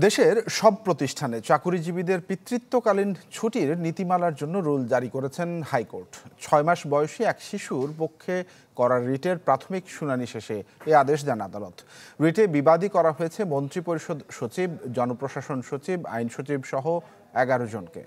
দেশের সব প্রতিষ্ঠানে চাকুরিজীবীদের পিতৃত্বকালীন ছুটির নীতিমালার জন্য রুল জারি করেছেন হাইকোর্ট। 6 মাস বয়সী এক শিশুর পক্ষে করা রিটের প্রাথমিক শুনানি শেষে এ আদেশ দেন আদালত। রিটে বিবাদী করা হয়েছে মন্ত্রিপরিষদ সচিব, জনপ্রশাসন সচিব, আইন সচিব সহ 11 জনকে।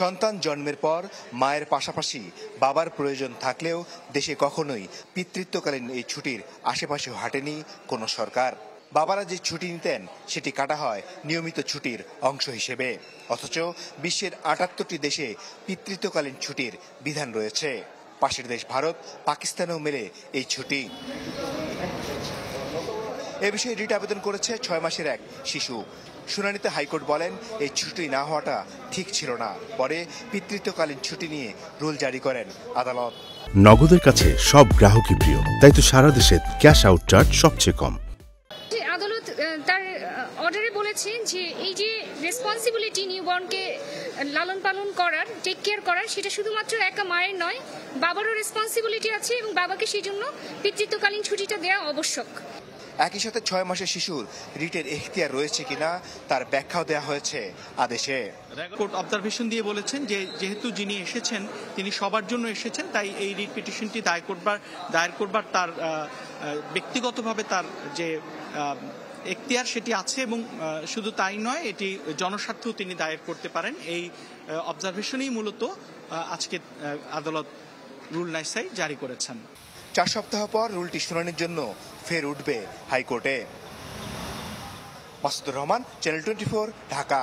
সন্তান জন্মের পর মায়ের পাশাপাশি বাবার প্রয়োজন থাকলেও দেশে কখনোই পিতৃত্বকালীন এই ছুটির আশেপাশেও হাঁটেনি কোনো সরকার। বাবারা যে ছুটি নিতেন সেটি কাটা হয় নিয়মিত ছুটির অংশ হিসেবে, অথচ বিশ্বের 78টি দেশে পিতৃত্বকালীন ছুটির বিধান রয়েছে। পাশের দেশ ভারত, পাকিস্তানেও মেলে এই ছুটি। এ বিষয়ে রিট আবেদন করেছে 6 মাসের এক শিশু। শুনানিতে হাইকোর্ট বলেন এই ছুটি না হওয়াটা ঠিক ছিল না। পরে পিতৃত্বকালীন ছুটি নিয়ে রুল জারি করেন আদালত। নগদের কাছে সব গ্রাহকই প্রিয়, তাই তো সারা দেশে ক্যাশ আউট চার্জ সবচেয়ে কম। আদালত তার অর্ডারে বলেছে যে এই যে রেসপন্সিবিলিটি নিউবর্নকে লালন পালন করার, টেক কেয়ার করার, সেটা শুধুমাত্র একা মায়ের নয়, বাবারও রেসপন্সিবিলিটি আছে এবং বাবাকে সেই জন্য পিতৃত্বকালীন ছুটিটা দেওয়া আবশ্যক। একই সাথে 6 মাসের শিশুর রিটের এখতিয়ার রয়েছে কিনা তার ব্যাখ্যাও দেওয়া হয়েছে আদেশে। কোর্ট অবজারভেশন দিয়ে বলেছেন যে যেহেতু যিনি এসেছেন তিনি সবার জন্য এসেছেন, তাই এই রিট পিটিশনটি দায়ের করবার তার ব্যক্তিগতভাবে তার যে এখতিয়ার সেটি আছে, এবং শুধু তাই নয়, এটি জনস্বার্থেও তিনি দায়ের করতে পারেন। এই অবজারভেশনই মূলত আজকে আদালত রুল নাইসাই জারি করেছেন। 4 সপ্তাহ পর রুলটি শুনানির জন্য ফের উঠবে হাইকোর্টে। মাসুদুর রহমান, চ্যানেল 24, ঢাকা।